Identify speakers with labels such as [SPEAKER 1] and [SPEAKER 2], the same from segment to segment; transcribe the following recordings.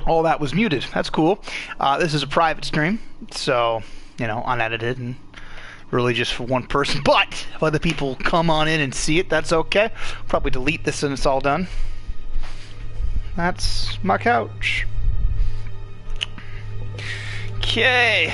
[SPEAKER 1] all that was muted. That's cool. This is a private stream, so, you know, unedited and really just for one person. But if other people come on in and see it, that's okay. Probably delete this when it's all done. That's my couch. Okay.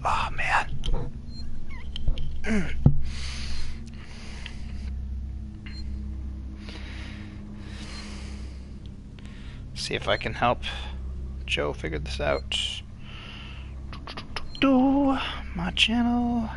[SPEAKER 1] Oh, man. See if I can help Joe figure this out. Do my channel.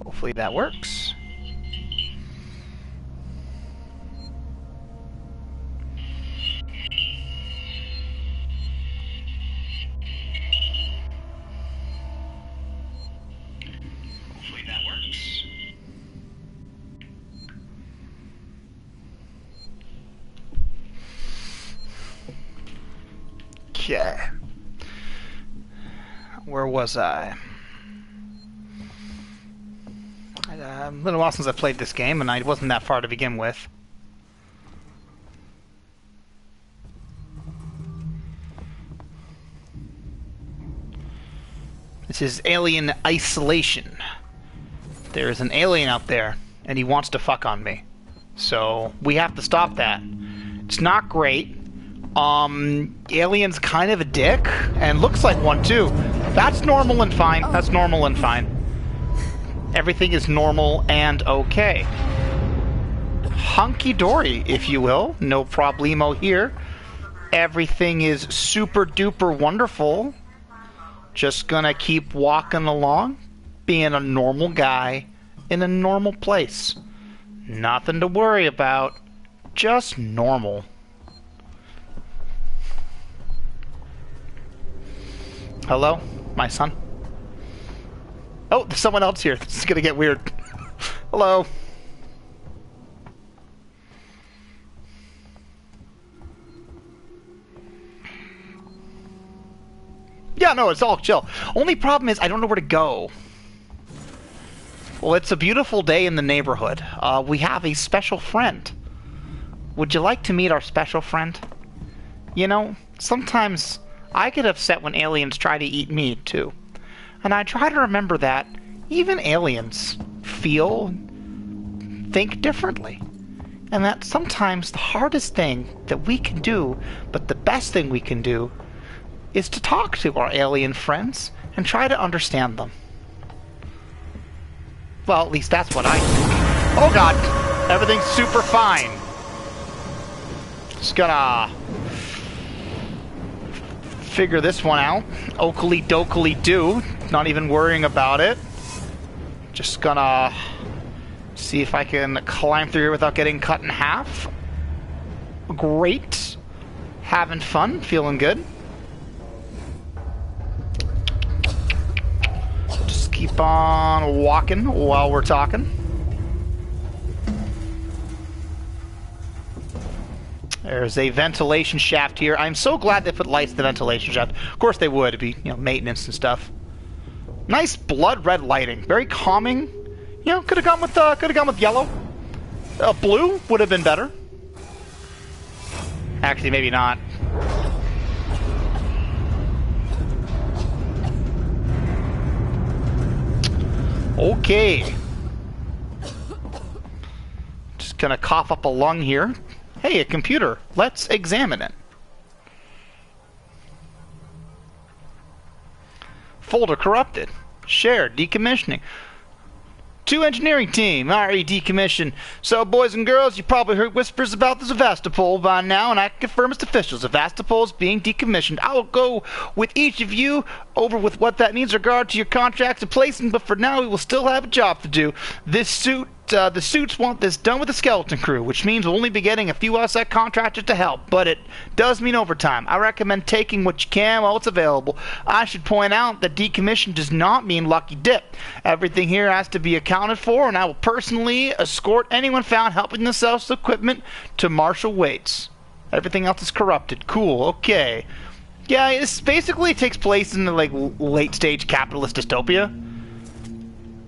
[SPEAKER 1] Hopefully that works. Hopefully that works. Okay. Where was I? It's been a while since I played this game, and I wasn't that far to begin with. This is Alien Isolation. There's an alien out there, and he wants to fuck on me. So, we have to stop that. It's not great. Alien's kind of a dick, and looks like one too. That's normal and fine. That's normal and fine. Everything is normal and okay. Hunky-dory, if you will. No problemo here. Everything is super duper wonderful. Just gonna keep walking along, being a normal guy in a normal place. Nothing to worry about. Just normal. Hello, my son? Oh, there's someone else here. This is gonna get weird. Hello. Yeah, no, it's all chill. Only problem is I don't know where to go. Well, it's a beautiful day in the neighborhood. We have a special friend. Would you like to meet our special friend? You know, sometimes I get upset when aliens try to eat me, too. And I try to remember that even aliens feel, think differently. And that sometimes the hardest thing that we can do, but the best thing we can do, is to talk to our alien friends and try to understand them. Well, at least that's what I do. Oh god! Everything's super fine. Just gonna figure this one out. Oakley dokley do. Not even worrying about it. Just gonna see if I can climb through here without getting cut in half. Great. Having fun. Feeling good. Just keep on walking while we're talking. There's a ventilation shaft here. I'm so glad they put lights in the ventilation shaft. Of course they would. It'd be, maintenance and stuff. Nice blood red lighting. Very calming. Could have gone with yellow. Blue would have been better. Actually, maybe not. Okay. Just gonna cough up a lung here. Hey, a computer. Let's examine it. Folder corrupted. Shared. Decommissioning. To engineering team, RE decommission. So, boys and girls, you probably heard whispers about the Sevastopol by now, and I can confirm it's official. Sevastopol is being decommissioned. I will go with each of you over with what that means in regard to your contracts and placing, but for now, we will still have a job to do. The suits want this done with the skeleton crew, which means we'll only be getting a few outside contractors to help, but it does mean overtime. I recommend taking what you can while it's available. I should point out that decommission does not mean lucky dip. Everything here has to be accounted for, and I will personally escort anyone found helping themselves to equipment to Marshal Waits. Everything else is corrupted. Cool, okay. Yeah, this basically takes place in the late stage capitalist dystopia.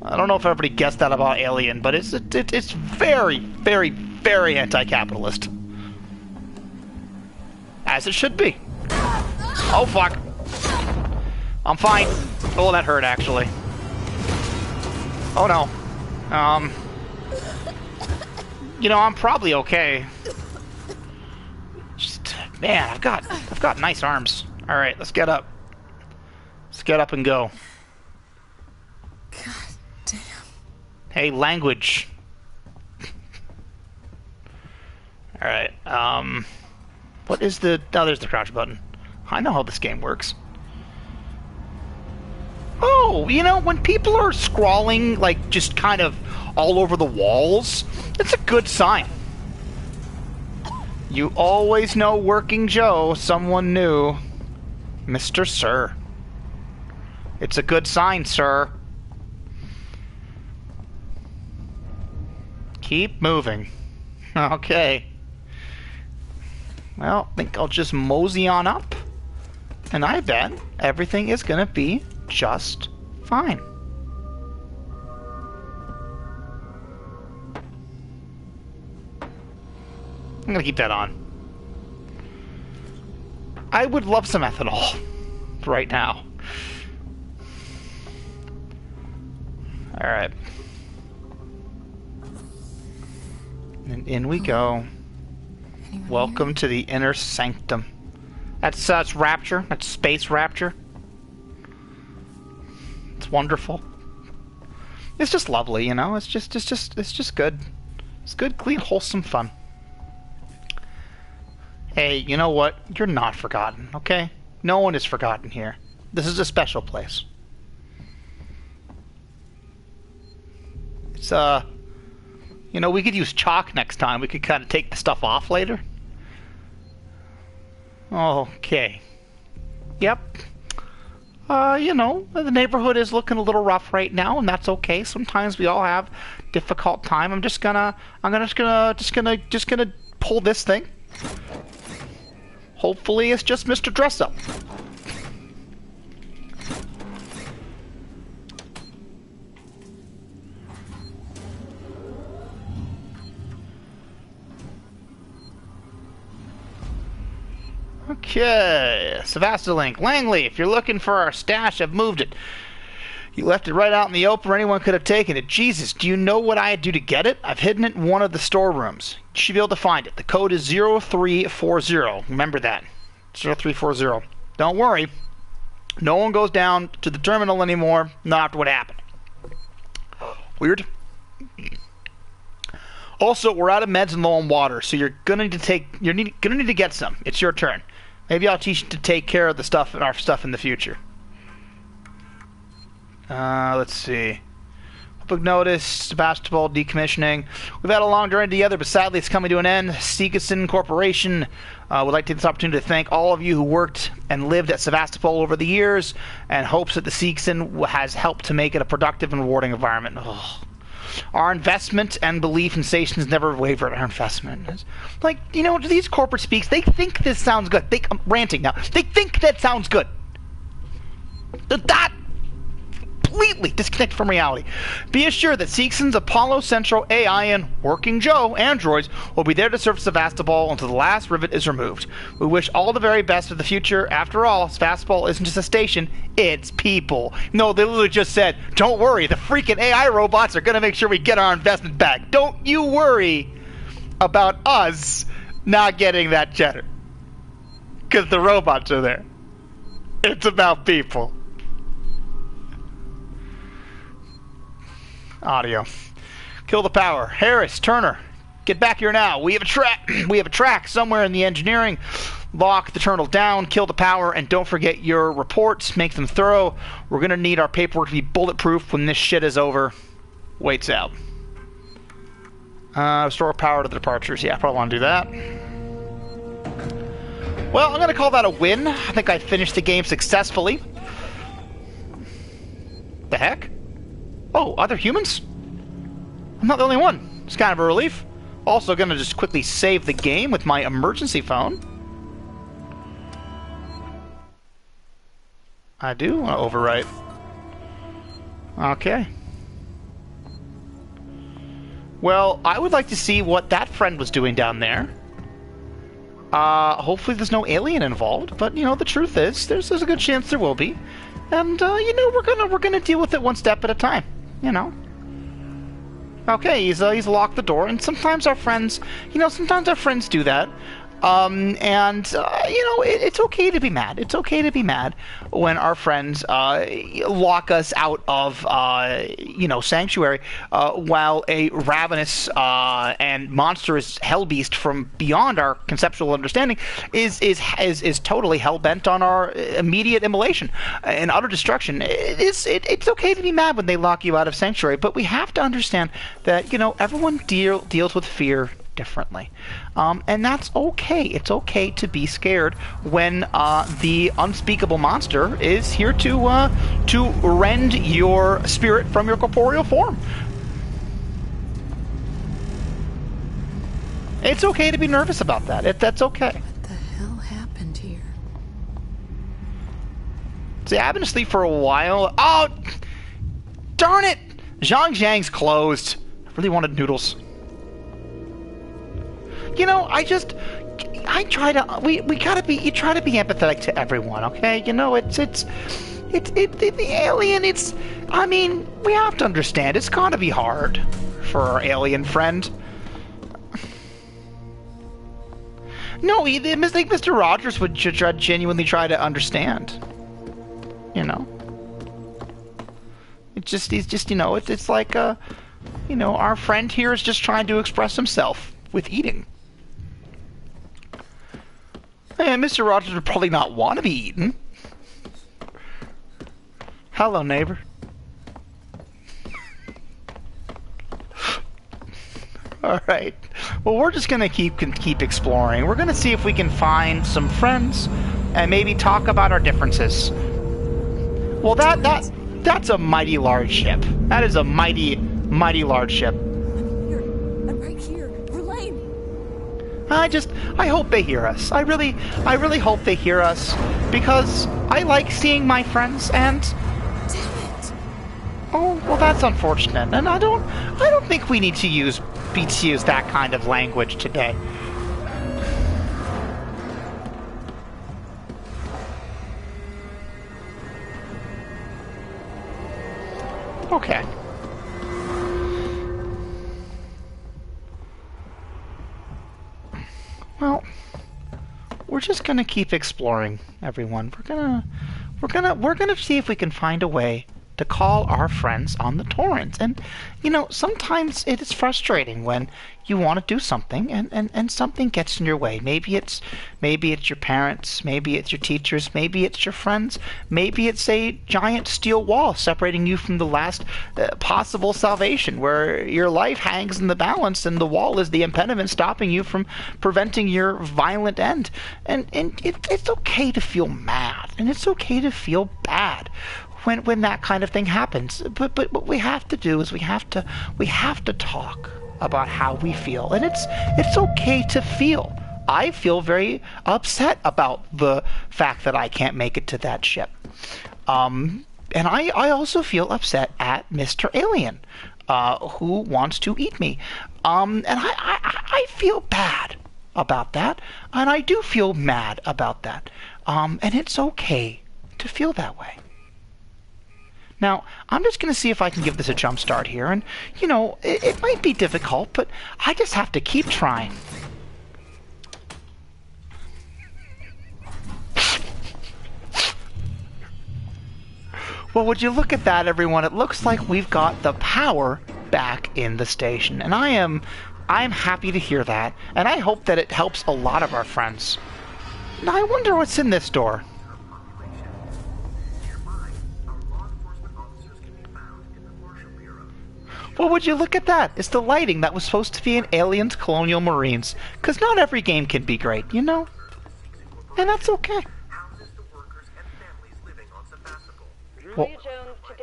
[SPEAKER 1] I don't know if everybody gets that about Alien, but it's very, very, very anti-capitalist. As it should be. Oh, fuck. I'm fine. Oh, that hurt, actually. Oh, no. I'm probably okay. Just, man, I've got nice arms. All right, let's get up. Let's get up and go.
[SPEAKER 2] God damn.
[SPEAKER 1] Hey, language. All right. What is the? Oh, there's the crouch button. I know how this game works. Oh, when people are scrawling just kind of all over the walls, it's a good sign. You always know Working Joe, someone new. Mr. Sir. It's a good sign, sir. Keep moving. Okay. Well, I think I'll just mosey on up. And I bet everything is gonna be just fine. I'm gonna keep that on. I would love some ethanol right now. Alright. And in we go. Welcome to the inner sanctum. That's Rapture. That's Space Rapture. It's wonderful. It's just lovely, It's just good. It's good, clean, wholesome fun. Hey, you know what? You're not forgotten, okay? No one is forgotten here. This is a special place. It's, we could use chalk next time. We could kind of take the stuff off later. Okay. Yep. The neighborhood is looking a little rough right now, and that's okay. Sometimes we all have difficult time. I'm just gonna pull this thing. Hopefully it's just Mr. Dress Up. Okay, Sevastolink. Langley, if you're looking for our stash, I've moved it. You left it right out in the open, anyone could have taken it. Jesus, do you know what I'd do to get it? I've hidden it in one of the storerooms. You should be able to find it. The code is 0340. Remember that. 0340. Don't worry. No one goes down to the terminal anymore, not after what happened. Weird. Also, we're out of meds and low on water, so you're gonna need to get some. It's your turn. Maybe I'll teach you to take care of our stuff in the future. Let's see. Public notice, Sebastopol decommissioning. We've had a long journey together, but sadly it's coming to an end. Seagason Corporation would like to take this opportunity to thank all of you who worked and lived at Sevastopol over the years, and hopes that the Seagason has helped to make it a productive and rewarding environment. Ugh. Our investment and belief in stations never wavered. Our investment. Like, you know, these corporate speaks, they think this sounds good. I'm ranting now. They think that sounds good. That completely disconnected from reality. Be assured that Seegson's Apollo Central AI and Working Joe androids will be there to serve Sevastopol until the last rivet is removed. We wish all the very best for the future. After all, Sevastopol isn't just a station, it's people. No, they literally just said, don't worry, the freaking AI robots are going to make sure we get our investment back. Don't you worry about us not getting that cheddar. Because the robots are there. It's about people. Audio. Kill the power. Harris, Turner, get back here now. We have a track somewhere in the engineering. Lock the terminal down, kill the power, and don't forget your reports. Make them thorough. We're going to need our paperwork to be bulletproof when this shit is over. Waits out. Restore power to the departures. Yeah, I probably want to do that. Well, I'm going to call that a win. I think I finished the game successfully. The heck? Oh, other humans? I'm not the only one. It's kind of a relief. Also going to just quickly save the game with my emergency phone. I do want to overwrite. Okay. Well, I would like to see what that friend was doing down there. Hopefully there's no alien involved, but, you know, the truth is, there's a good chance there will be. And, you know, we're gonna deal with it one step at a time. You know. Okay, he's locked the door, and sometimes our friends, you know, do that. You know, it's okay to be mad. It's okay to be mad when our friends lock us out of, you know, sanctuary, while a ravenous and monstrous hellbeast from beyond our conceptual understanding is totally hell-bent on our immediate immolation and utter destruction. It's okay to be mad when they lock you out of sanctuary, but we have to understand that, you know, everyone deals with fear differently, and that's okay. It's okay to be scared when the unspeakable monster is here to rend your spirit from your corporeal form. It's okay to be nervous about that. That's okay.
[SPEAKER 2] What the hell happened here?
[SPEAKER 1] See, I've been asleep for a while. Oh, darn it! Zhangjiang's closed. I really wanted noodles. You know, you try to be empathetic to everyone, okay? You know, the alien, I mean, we have to understand, it's gotta be hard for our alien friend. No, I think Mr. Rogers would genuinely try to understand. You know? He's just, you know, it's like, you know, our friend here is just trying to express himself with eating. And Mr. Rogers would probably not want to be eaten. Hello, neighbor. Alright. Well, we're just gonna keep exploring. We're gonna see if we can find some friends and maybe talk about our differences. Well, that's a mighty large ship. That is a mighty large ship.
[SPEAKER 2] I'm right here. Verlaine!
[SPEAKER 1] I hope they hear us. I really hope they hear us, because I like seeing my friends, and
[SPEAKER 2] Damn it!
[SPEAKER 1] oh, well, that's unfortunate. And I don't think we need to use that kind of language today. Okay. Well, we're just gonna keep exploring, everyone. We're gonna see if we can find a way to call our friends on the torrent. And, you know, sometimes it is frustrating when you want to do something and something gets in your way. Maybe it's your parents, maybe it's your teachers, maybe it's your friends, maybe it's a giant steel wall separating you from the last possible salvation, where your life hangs in the balance and the wall is the impediment stopping you from preventing your violent end. And it's okay to feel mad, and it's okay to feel bad when that kind of thing happens. But what we have to do is we have to talk about how we feel, and it's okay to feel. I feel very upset about the fact that I can't make it to that ship. And I also feel upset at Mr. Alien, who wants to eat me. And I feel bad about that, and I do feel mad about that. And it's okay to feel that way. Now, I'm just going to see if I can give this a jump start here, and, you know, it might be difficult, but I just have to keep trying. Well, would you look at that, everyone? It looks like we've got the power back in the station, and I'm happy to hear that, and I hope that it helps a lot of our friends. Now, I wonder what's in this door. Well, would you look at that? It's the lighting that was supposed to be in Aliens Colonial Marines, because not every game can be great, you know? And that's okay. Well,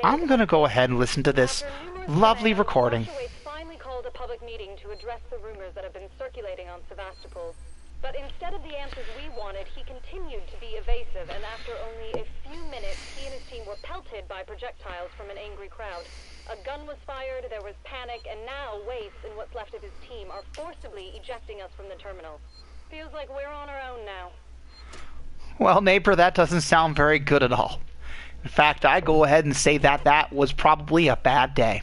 [SPEAKER 1] I'm going to go ahead and listen to this lovely recording.
[SPEAKER 3] Finally called a public meeting to address the rumors that have been circulating on Sevastopol. But instead of the answers we wanted, he continued to be evasive, and after only a few minutes, he and his team were pelted by projectiles from an angry crowd. A gun was fired, there was panic, and now Wace and what's left of his team are forcibly ejecting us from the terminal. Feels like we're on our own now.
[SPEAKER 1] Well, neighbor, that doesn't sound very good at all. In fact, I go ahead and say that that was probably a bad day.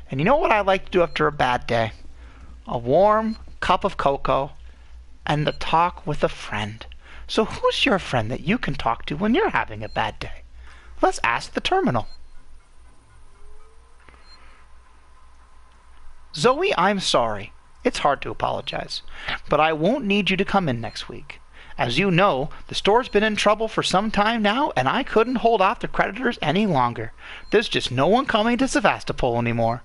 [SPEAKER 1] And you know what I like to do after a bad day? A warm cup of cocoa and a talk with a friend. So who's your friend that you can talk to when you're having a bad day? Let's ask the terminal. Zoe, I'm sorry. It's hard to apologize. But I won't need you to come in next week. As you know, the store's been in trouble for some time now, and I couldn't hold off the creditors any longer. There's just no one coming to Sevastopol anymore.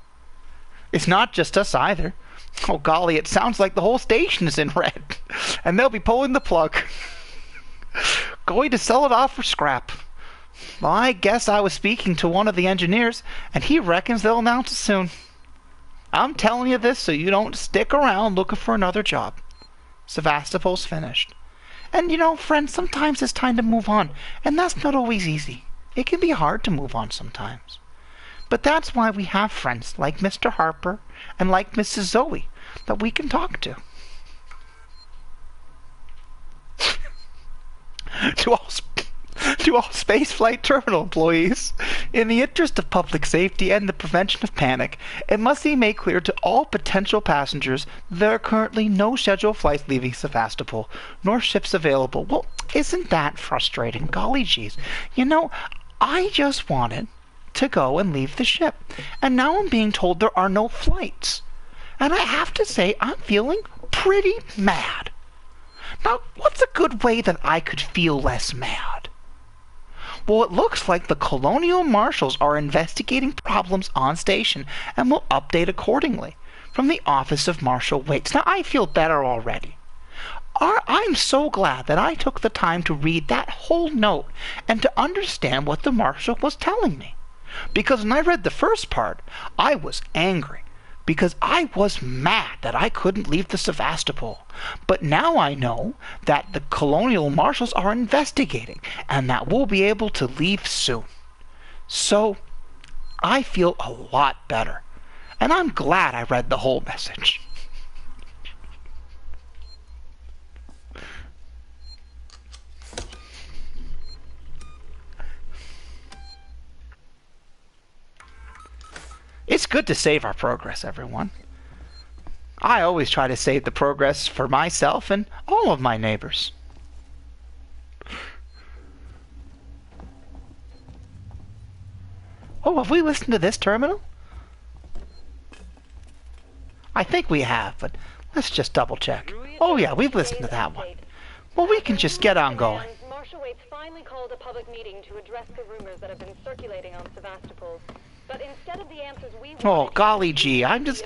[SPEAKER 1] It's not just us either. Oh golly, it sounds like the whole station is in red. And they'll be pulling the plug. Going to sell it off for scrap. Well, I guess I was speaking to one of the engineers, and he reckons they'll announce it soon. I'm telling you this so you don't stick around looking for another job. Sevastopol's finished. And you know, friends, sometimes it's time to move on, and that's not always easy. It can be hard to move on sometimes. But that's why we have friends like Mr. Harper and like Mrs. Zoe that we can talk to. To all spaceflight terminal employees, in the interest of public safety and the prevention of panic, it must be made clear to all potential passengers there are currently no scheduled flights leaving Sevastopol, nor ships available. Well, isn't that frustrating? Golly geez. You know, I just wanted to go and leave the ship, and now I'm being told there are no flights. And I have to say, I'm feeling pretty mad. Now, what's a good way that I could feel less mad? Well, it looks like the Colonial Marshals are investigating problems on station and will update accordingly from the office of Marshal Waits. Now, I feel better already. I'm so glad that I took the time to read that whole note and to understand what the Marshal was telling me. Because when I read the first part, I was angry. Because I was mad that I couldn't leave the Sevastopol. But now I know that the Colonial Marshals are investigating and that we'll be able to leave soon. So, I feel a lot better. And I'm glad I read the whole message. It's good to save our progress, everyone. I always try to save the progress for myself and all of my neighbors. Oh, have we listened to this terminal? I think we have, but let's just double check. Oh yeah, we've listened to that one. Well, we can just get on going.
[SPEAKER 3] Marshal Waits finally called a public meeting to address the rumors that have been circulating on Sevastopol. But instead of the answers we wanted,
[SPEAKER 1] oh golly gee, I'm just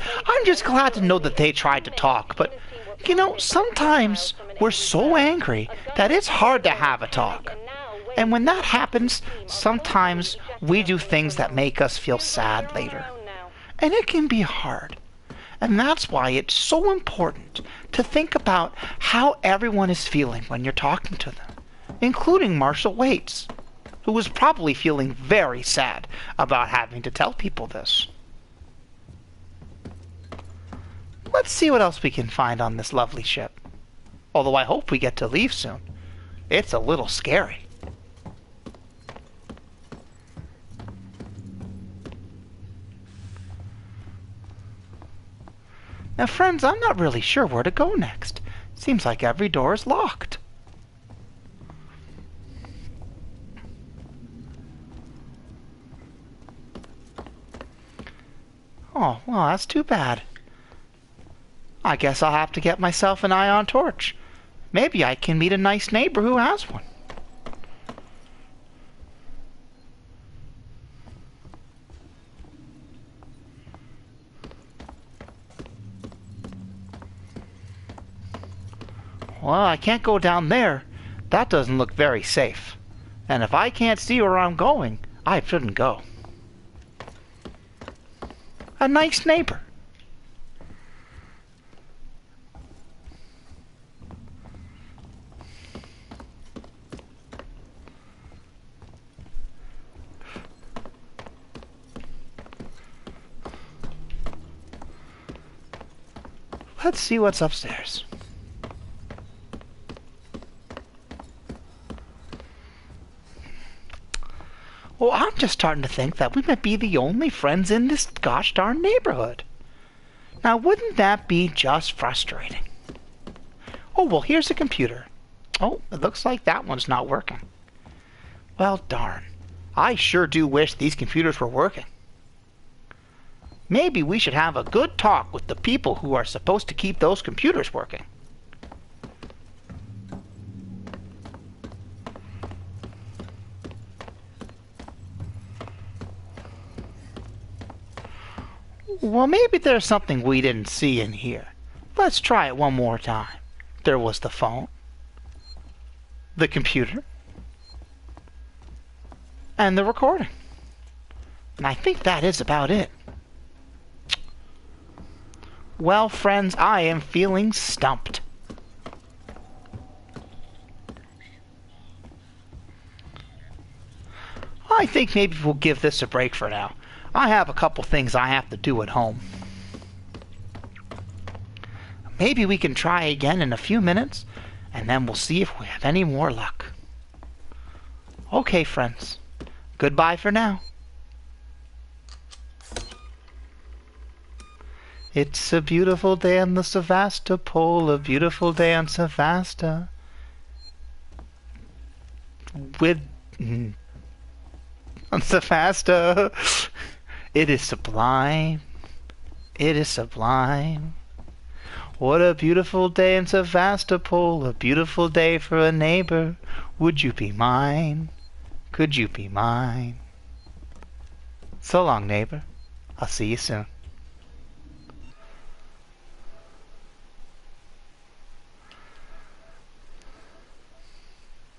[SPEAKER 1] glad to know that they tried to talk, but you know, sometimes we're so angry that it's hard to have a talk. And when that happens, sometimes we do things that make us feel sad later. And it can be hard. And that's why it's so important to think about how everyone is feeling when you're talking to them, including Marshall Waits, who was probably feeling very sad about having to tell people this. Let's see what else we can find on this lovely ship. Although I hope we get to leave soon. It's a little scary. Now, friends, I'm not really sure where to go next. Seems like every door is locked. Oh, well, that's too bad. I guess I'll have to get myself an ion torch. Maybe I can meet a nice neighbor who has one. Well, I can't go down there. That doesn't look very safe. And if I can't see where I'm going, I shouldn't go. A nice neighbor. Let's see what's upstairs. Well, I'm just starting to think that we might be the only friends in this gosh darn neighborhood. Now, wouldn't that be just frustrating? Oh, well, here's a computer. Oh, it looks like that one's not working. Well, darn. I sure do wish these computers were working. Maybe we should have a good talk with the people who are supposed to keep those computers working. Well, maybe there's something we didn't see in here. Let's try it one more time. There was the phone, the computer, and the recording. And I think that is about it. Well, friends, I am feeling stumped. I think maybe we'll give this a break for now. I have a couple things I have to do at home. Maybe we can try again in a few minutes, and then we'll see if we have any more luck. Okay, friends. Goodbye for now. It's a beautiful day on the Sevastopol, a beautiful day on Sevasta. On Sevasta. It is sublime. It is sublime. What a beautiful day in Sevastopol, a beautiful day for a neighbor. Would you be mine? Could you be mine? So long, neighbor. I'll see you soon.